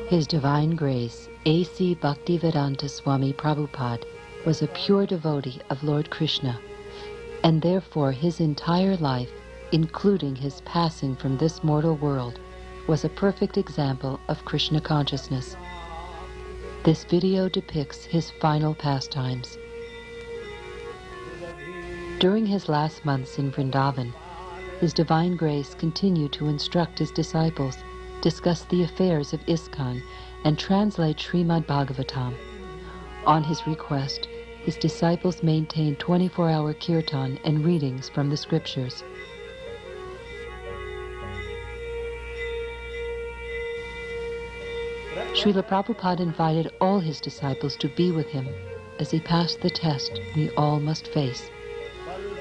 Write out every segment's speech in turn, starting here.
His Divine Grace, A.C. Bhaktivedanta Swami Prabhupada, was a pure devotee of Lord Krishna, and therefore his entire life, including his passing from this mortal world, was a perfect example of Krishna consciousness. This video depicts his final pastimes. During his last months in Vrindavan, His Divine Grace continued to instruct his disciples, discuss the affairs of ISKCON, and translate Srimad Bhagavatam. On his request, his disciples maintained 24-hour kirtan and readings from the scriptures. Srila Prabhupada invited all his disciples to be with him as he passed the test we all must face.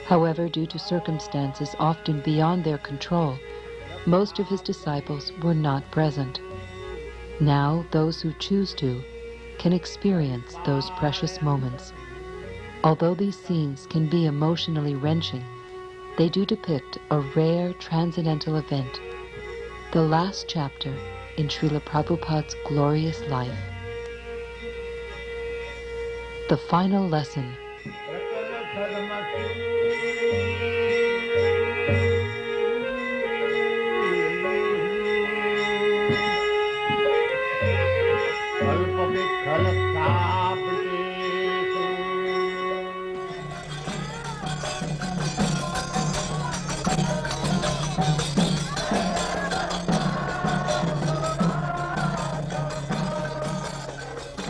However, due to circumstances often beyond their control, most of his disciples were not present. Now, those who choose to can experience those precious moments. Although these scenes can be emotionally wrenching, they do depict a rare transcendental event, the last chapter in Srila Prabhupada's glorious life. The final lesson.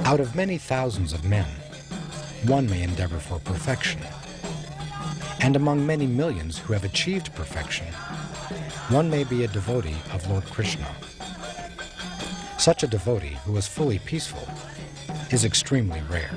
Out of many thousands of men, one may endeavor for perfection. And among many millions who have achieved perfection, one may be a devotee of Lord Krishna. Such a devotee who is fully peaceful is extremely rare.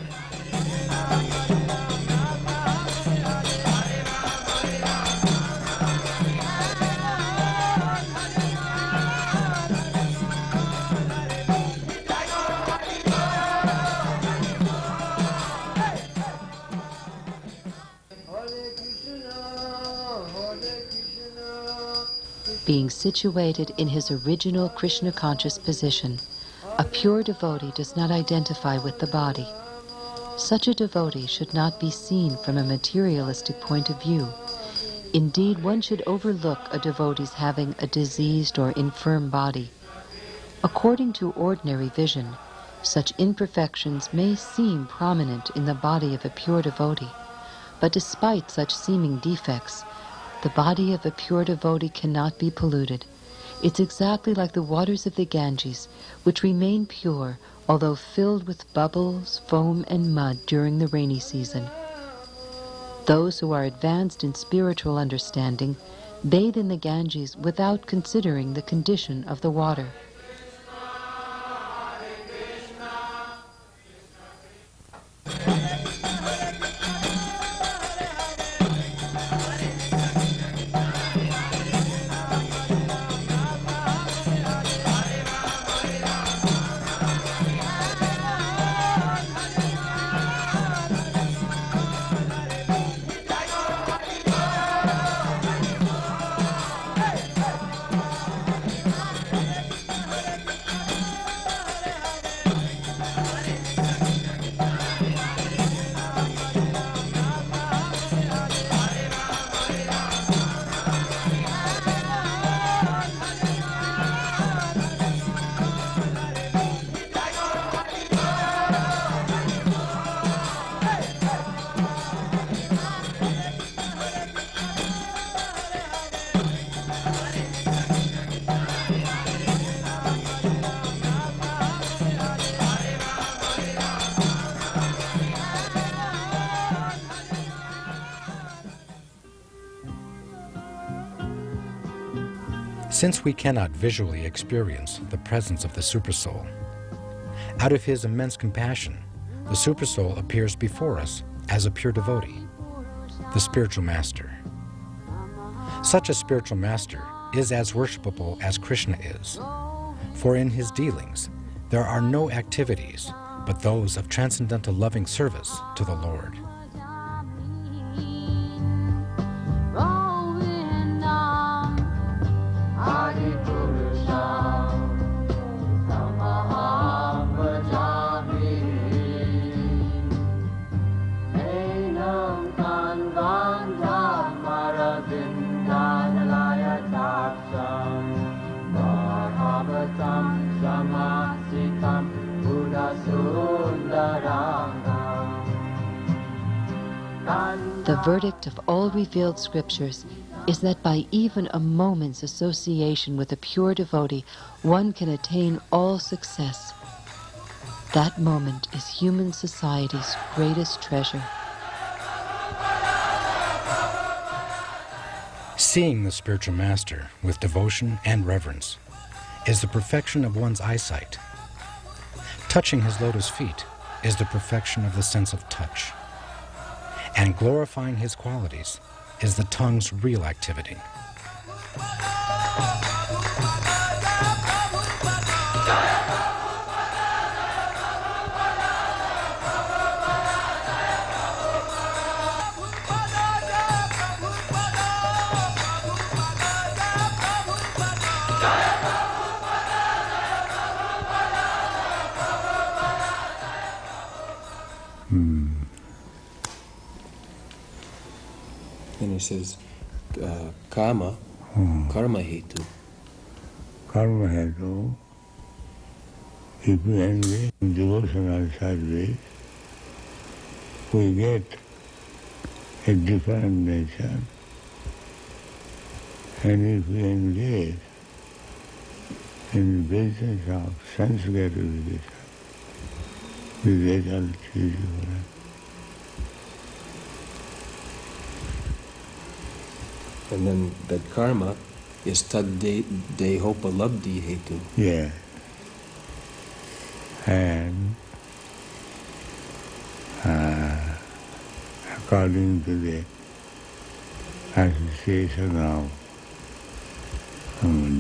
Being situated in his original Krishna-conscious position, a pure devotee does not identify with the body. Such a devotee should not be seen from a materialistic point of view. Indeed, one should overlook a devotee's having a diseased or infirm body. According to ordinary vision, such imperfections may seem prominent in the body of a pure devotee, but despite such seeming defects, the body of a pure devotee cannot be polluted. It's exactly like the waters of the Ganges, which remain pure, although filled with bubbles, foam, and mud during the rainy season. Those who are advanced in spiritual understanding bathe in the Ganges without considering the condition of the water. Since we cannot visually experience the presence of the Supersoul, out of his immense compassion, the Supersoul appears before us as a pure devotee, the spiritual master. Such a spiritual master is as worshipable as Krishna is, for in his dealings there are no activities but those of transcendental loving service to the Lord. Hare Krishna, Namaha. verdict of all revealed scriptures is that by even a moment's association with a pure devotee, one can attain all success. That moment is human society's greatest treasure. Seeing the spiritual master with devotion and reverence is the perfection of one's eyesight. Touching his lotus feet is the perfection of the sense of touch. And glorifying his qualities is the tongue's real activity. And he says, karma, karma hetu. Karma hetu, if we engage in devotional service, we get a different nature. And if we engage in the business of sense gratification, the result is different. And then that karma is tad dehopalabdhi hetu. Yeah. And according to the association of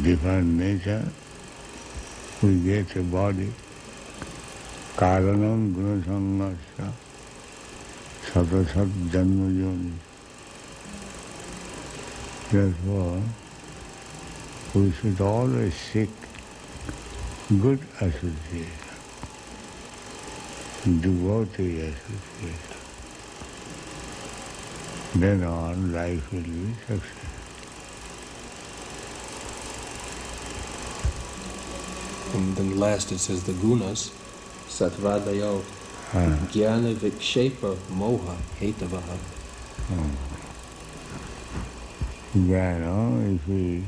different nature, we get a body. Karanam gunasangasya satasat janmajoni. Therefore, we should always seek good association, devotee association. Then on, life will be successful. And then last it says the gunas, satvadayo, jnana vikshepa moha hetavaha. Jnana, if we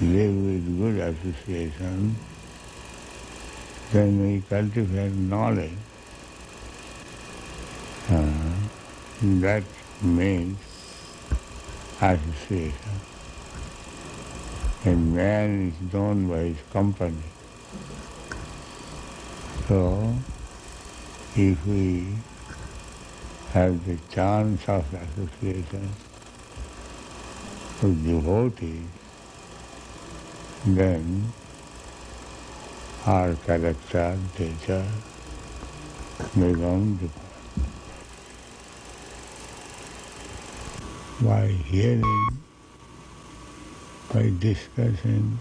live with good association, then we cultivate knowledge. That means association. And man is known by his company. So, if we have the chance of association with devotees, then our character, nature become different. By hearing, by discussing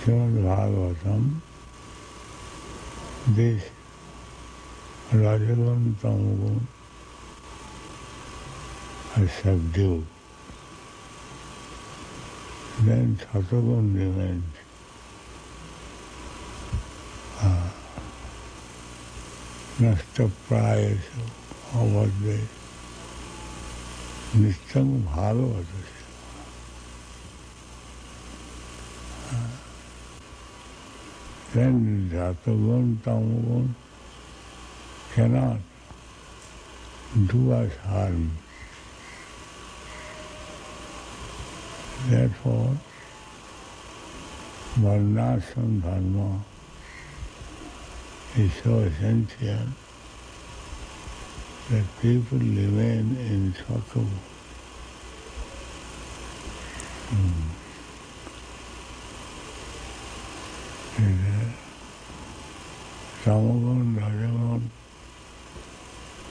Srimad Bhagavatam, this Rajagun Tamagun are subdued. Then Satagun remains. Nasta prayasa avadve nistam bhagavatasya. Then Satagun Tamagun cannot do us harm. Therefore, varnashram dharma is so essential that people remain in Satagun. Tamagun, Rajagun,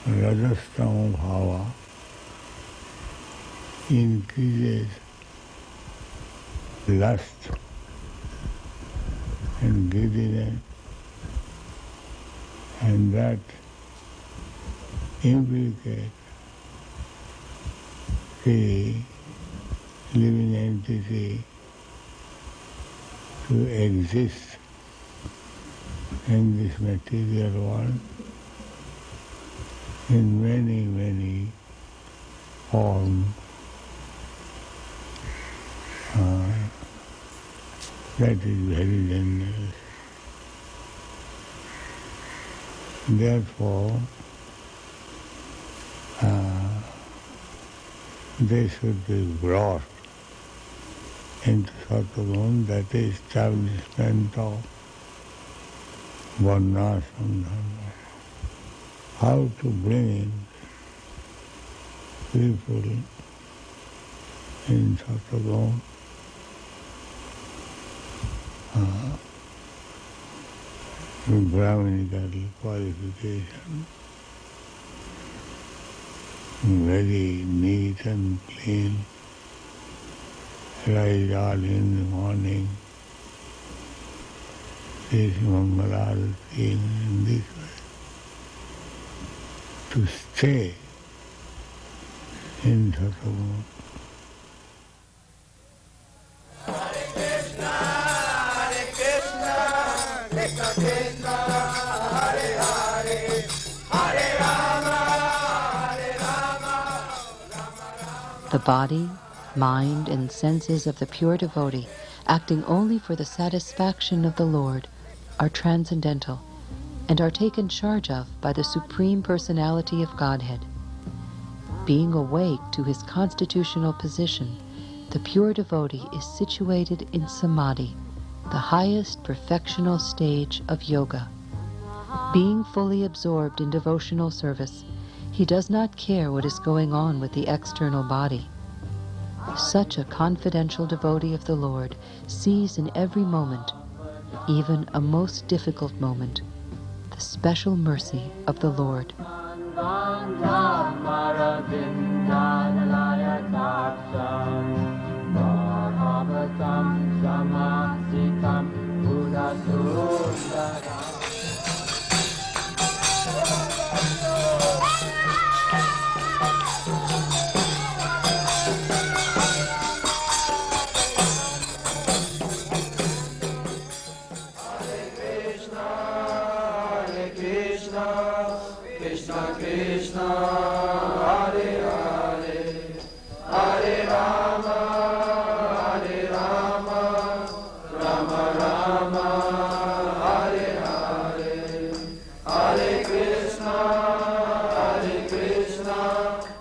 Rajastama bhava increases lust and greediness, and that implicates the living entity to exist in this material world in many, many forms. That is very dangerous. Therefore, they should be brought into Sattva-guna, that is establishment of varnashram dharma. How to bring people in Sattva-guna, Brahminical qualification, very neat and clean, rise early in the morning, this Mangalarati in this way, to stay in Sattva-guna. The body, mind, and senses of the pure devotee, acting only for the satisfaction of the Lord, are transcendental and are taken charge of by the Supreme Personality of Godhead. Being awake to his constitutional position, the pure devotee is situated in samadhi, the highest perfectional stage of yoga. Being fully absorbed in devotional service, he does not care what is going on with the external body. Such a confidential devotee of the Lord sees in every moment, even a most difficult moment, the special mercy of the Lord.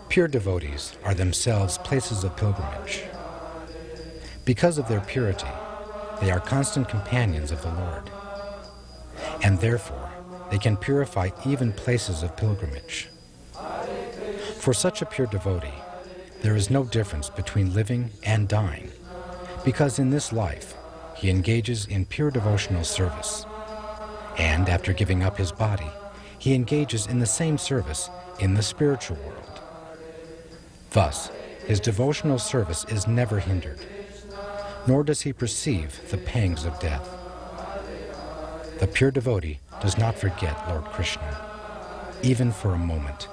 Pure devotees are themselves places of pilgrimage. Because of their purity, they are constant companions of the Lord, and therefore they can purify even places of pilgrimage. For such a pure devotee, there is no difference between living and dying, because in this life he engages in pure devotional service, and after giving up his body, he engages in the same service in the spiritual world. Thus, his devotional service is never hindered, nor does he perceive the pangs of death. The pure devotee does not forget Lord Krishna, even for a moment,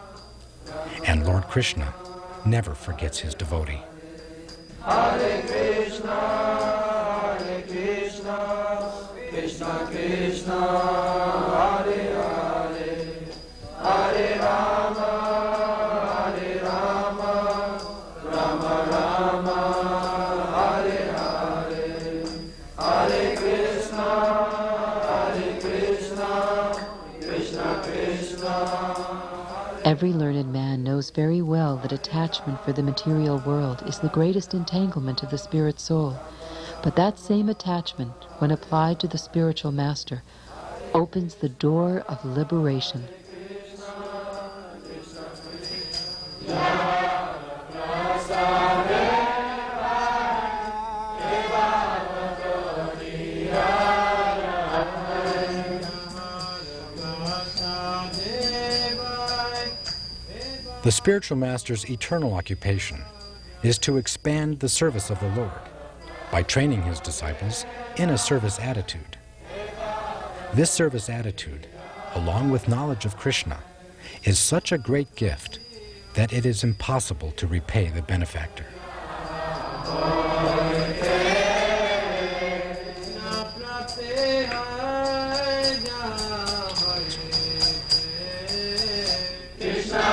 and Lord Krishna never forgets his devotee. Hare Krishna, Krishna Krishna, Hare Hare, Hare Rama, Rama Rama, Hare Hare, Hare Krishna, Krishna Krishna. Every learned man knows very well that attachment for the material world is the greatest entanglement of the spirit soul. But that same attachment, when applied to the spiritual master, opens the door of liberation. The spiritual master's eternal occupation is to expand the service of the Lord by training his disciples in a service attitude. This service attitude, along with knowledge of Krishna, is such a great gift that it is impossible to repay the benefactor. Krishna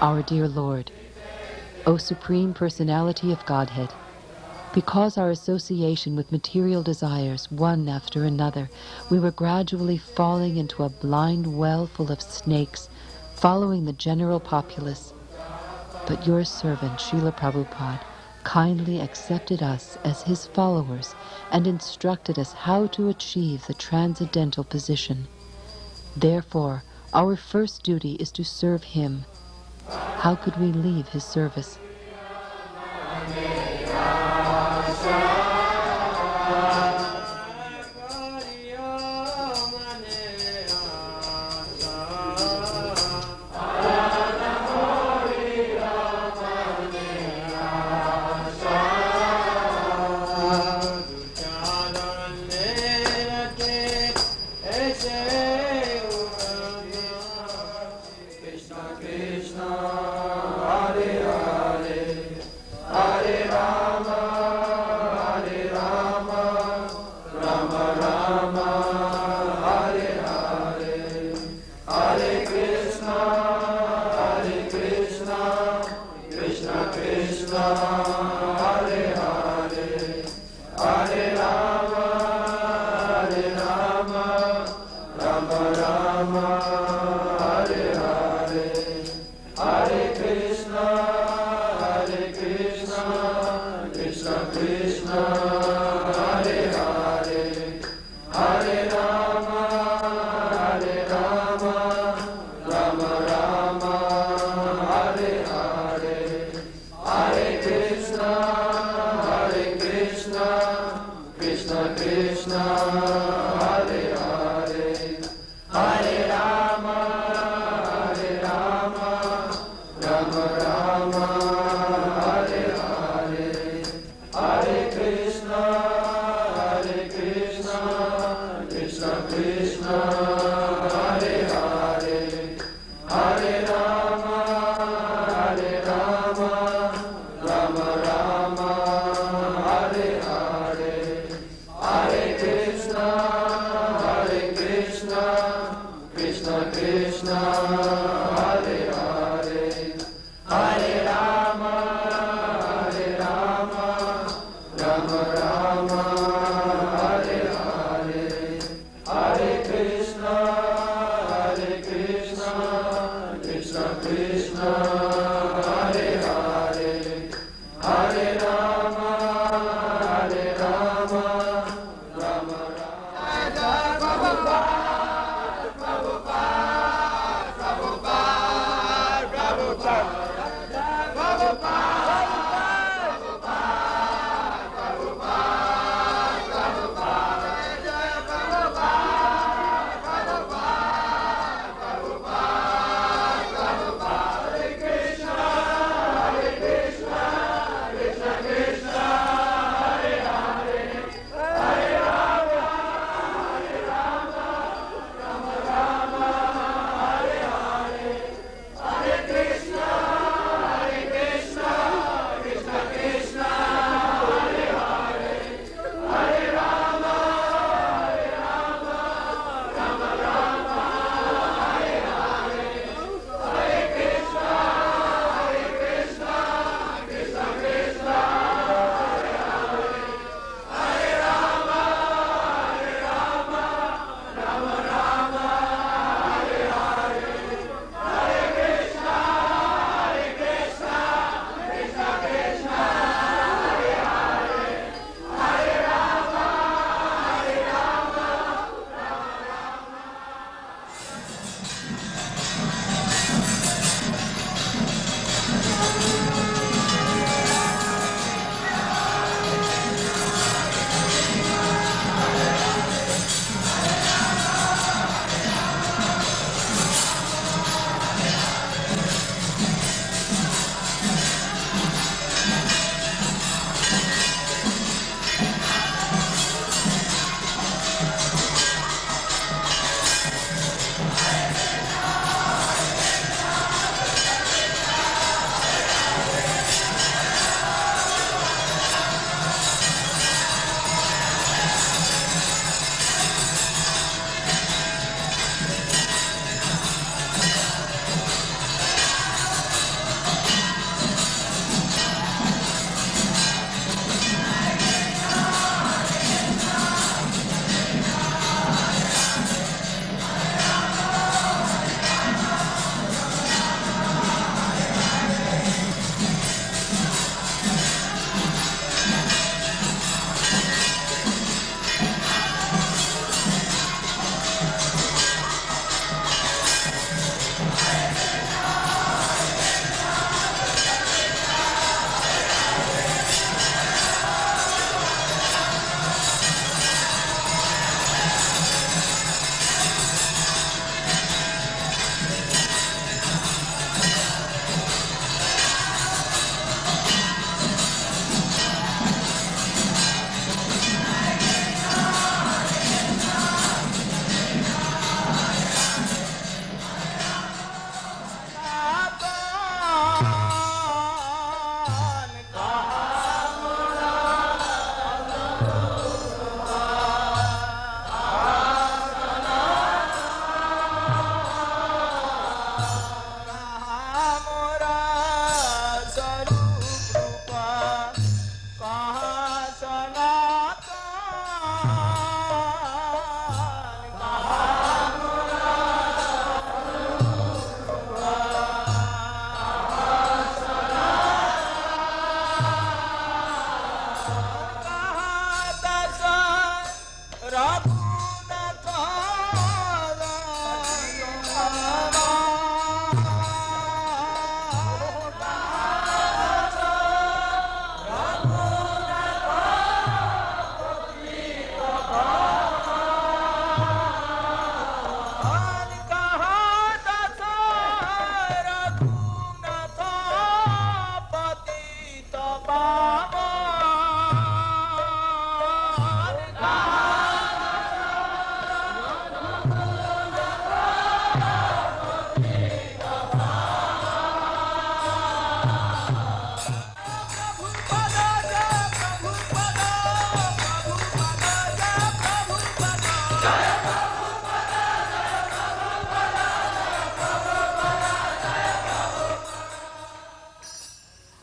our dear Lord, O Supreme Personality of Godhead, because our association with material desires, one after another, we were gradually falling into a blind well full of snakes, following the general populace. But your servant, Srila Prabhupada, kindly accepted us as his followers and instructed us how to achieve the transcendental position. Therefore, our first duty is to serve him. How could we leave his service? Hare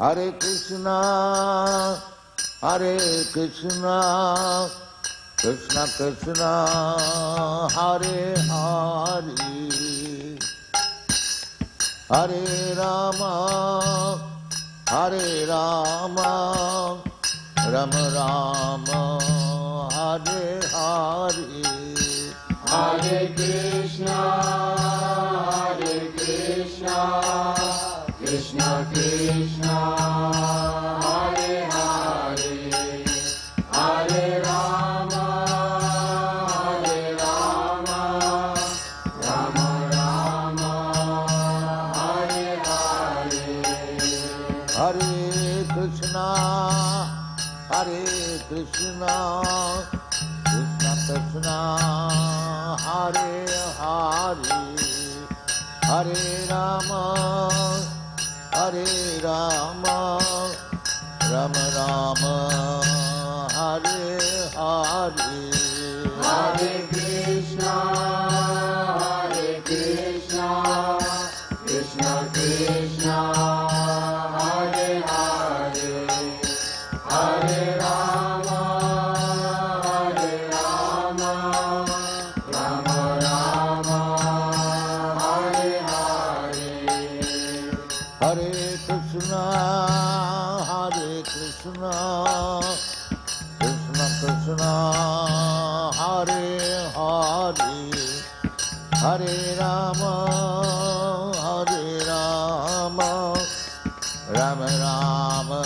Hare Krishna, Hare Krishna, Krishna Krishna, Hare Hare, Hare Rama, Hare Rama, Rama Rama, Hare Hare. Hare Krishna, Krishna Krishna, Hare Hare, Hare Rama, Rama Rama, Hare Hare. Hare Krishna, Krishna Krishna, Hare Hare, Hare Rama, Rama Rama, Hare Hare. Hare Krishna, Krishna Krishna, Hare Hare, Hare Rama, Rama Rama, Hare Hare. Hare Krishna, Krishna Krishna, Hare Hare, Hare Rama, Rama Rama,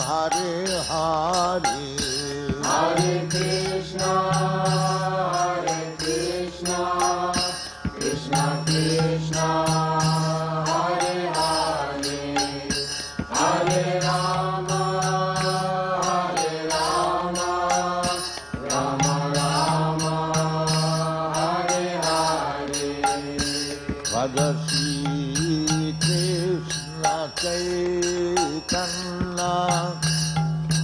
Hare Hare. Hare Krishna, Krishna Krishna, Hare Hare, Hare Rama, Rama Rama, Hare Hare. Bhagavad-Gītā Krsna Caitanya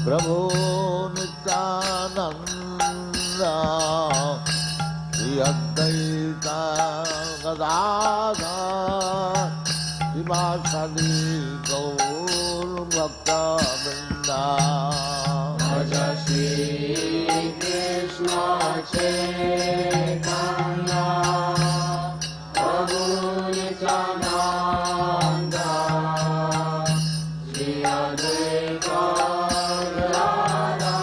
Prabhu Nityananda Shri Advaita Gadadhar Srivasadi Gaur Bhakta Vrinda. Bhaja Shri Krishna Chaitanya Prabhu Nityananda Shri Advaita Gadadhar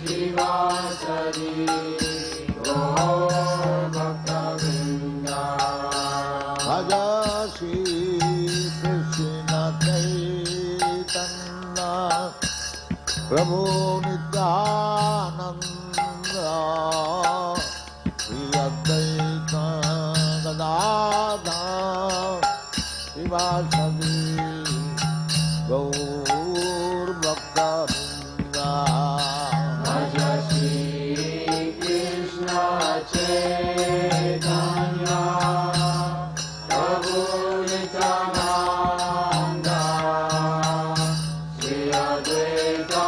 Srivasadi Gaur Bhakta Vrinda. Bhaja Shri Krishna Chaitanya Prabhu Nityananda Shri Advaita Gadadhar Srivasadi Gaur Bhakta Vrinda. Bhaja Shri Krishna Chaitanya Prabhu Nityananda Shri Advaita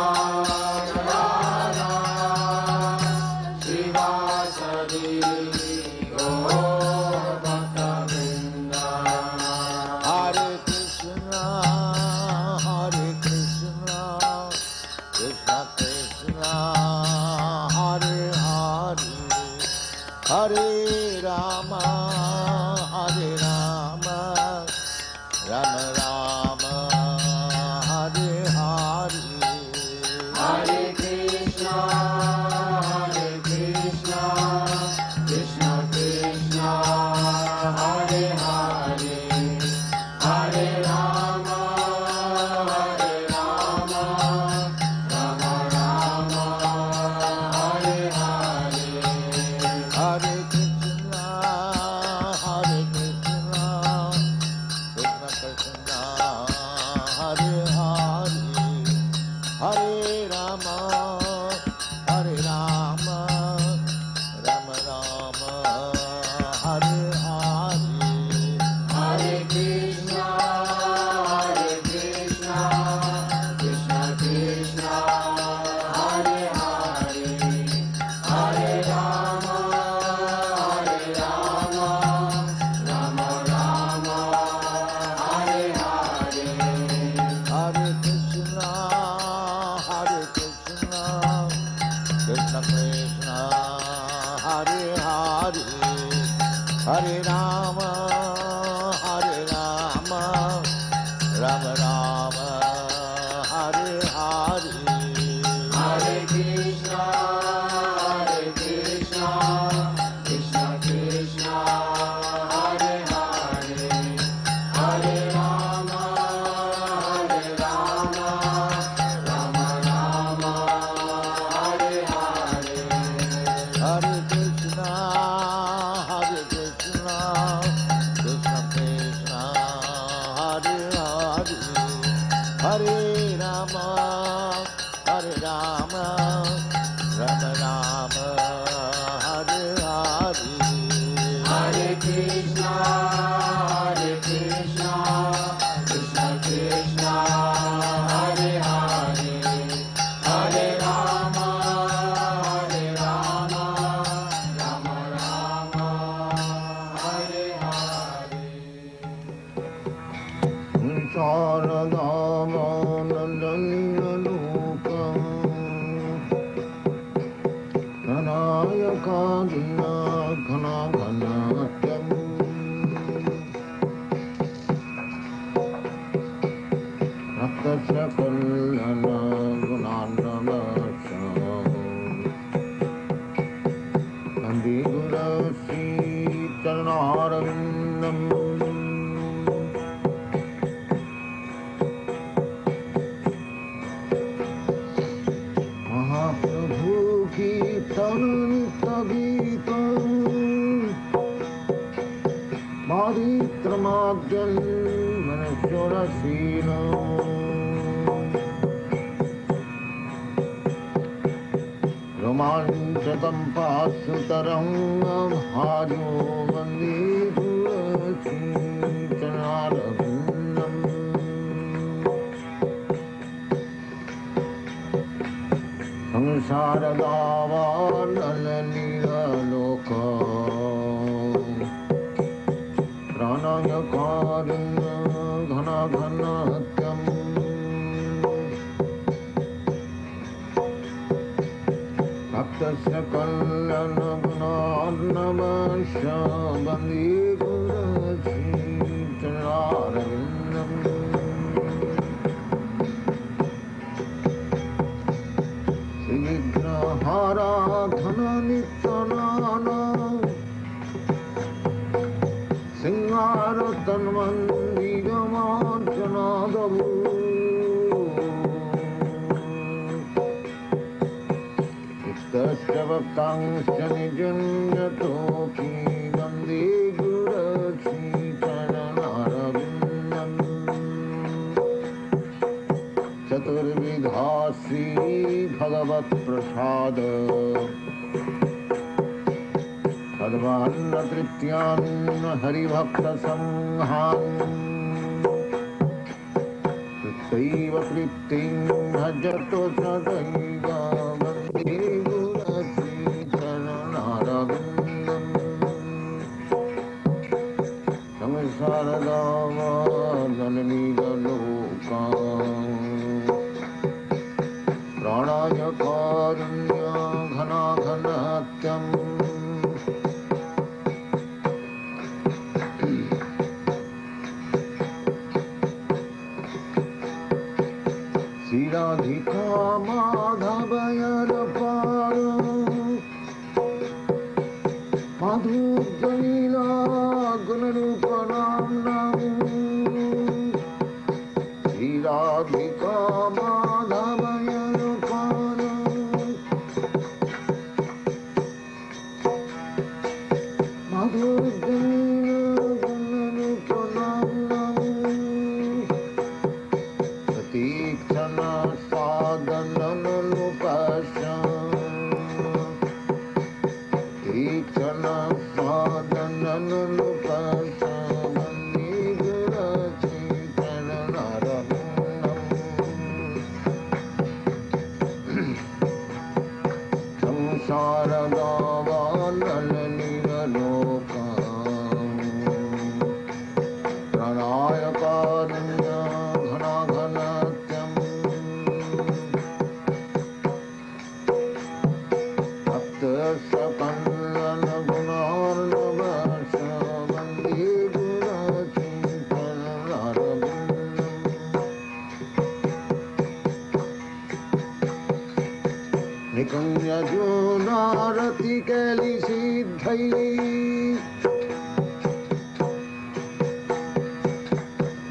Gadadhar Srivasadi Gaur Bhakta Vrinda. Hare Krishna, Krishna Krishna, Hare Hare, Hare Rama, Rama Rama, Hare Hare. Hare Krishna, Krishna Krishna, Hare Hare, Hare Rama, Rama Rama, Hare Hare. Hare Krishna, Krishna Krishna,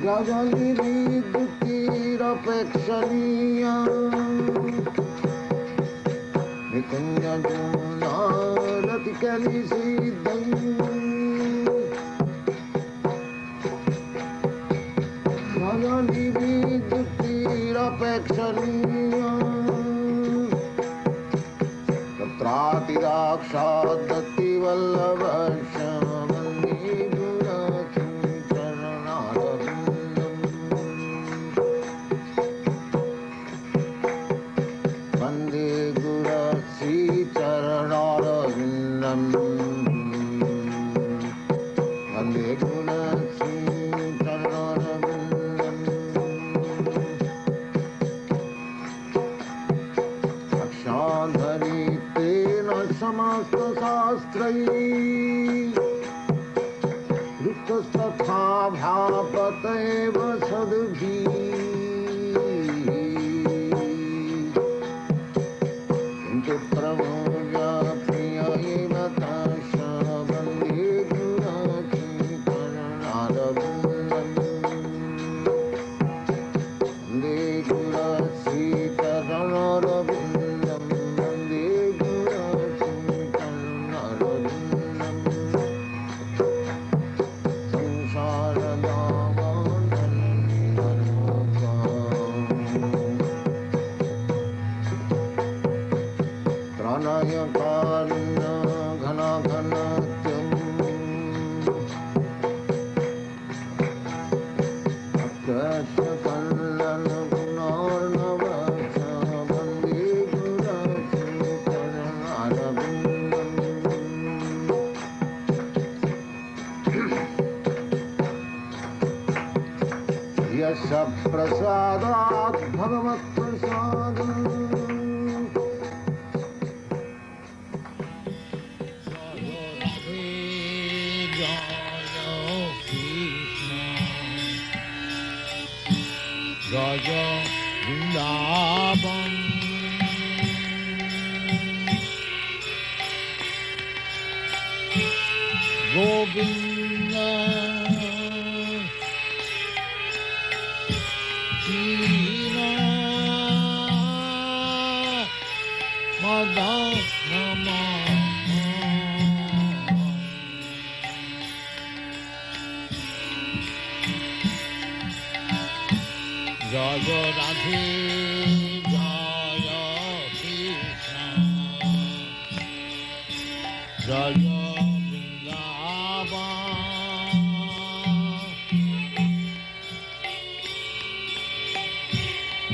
Rajali Vidukirapekshaniya Nikunja Juna Ratikali Siddham Rajali Vidukirapekshaniya Tatrati Rakshadati Vallabhasham Bhapateva sadbhi Kintu pramoja priya eva tasha bande guraki karanadabundam Bande gurasi karanadabundam Bande gurasi karanadabundam Prasadat Bhagavat Prasadam Jaya Vrindavan Govinda Jaya Radhe Jaya Krishna Jaya Vrindavan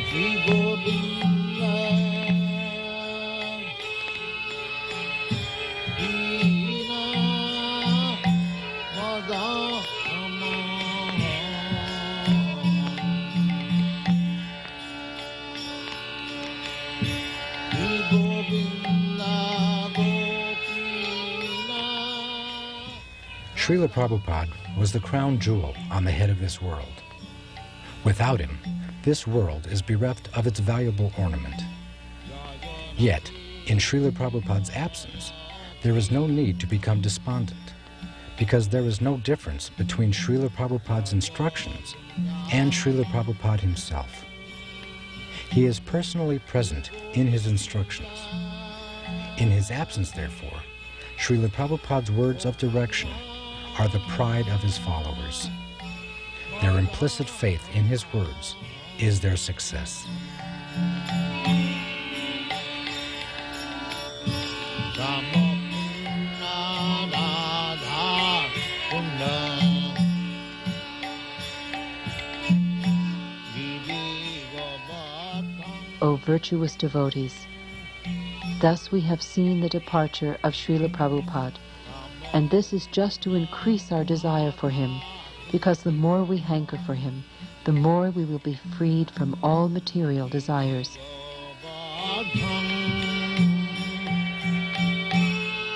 Shri Govinda Dina Madana Srila Prabhupada was the crown jewel on the head of this world. Without him, this world is bereft of its valuable ornament. Yet, in Srila Prabhupada's absence, there is no need to become despondent, because there is no difference between Srila Prabhupada's instructions and Srila Prabhupada himself. He is personally present in his instructions. In his absence, therefore, Srila Prabhupada's words of direction are the pride of his followers. Their implicit faith in his words is their success. O virtuous devotees, thus we have seen the departure of Srila Prabhupada, and this is just to increase our desire for him, because the more we hanker for him, the more we will be freed from all material desires.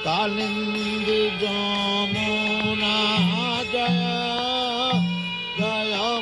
Jaya Jaya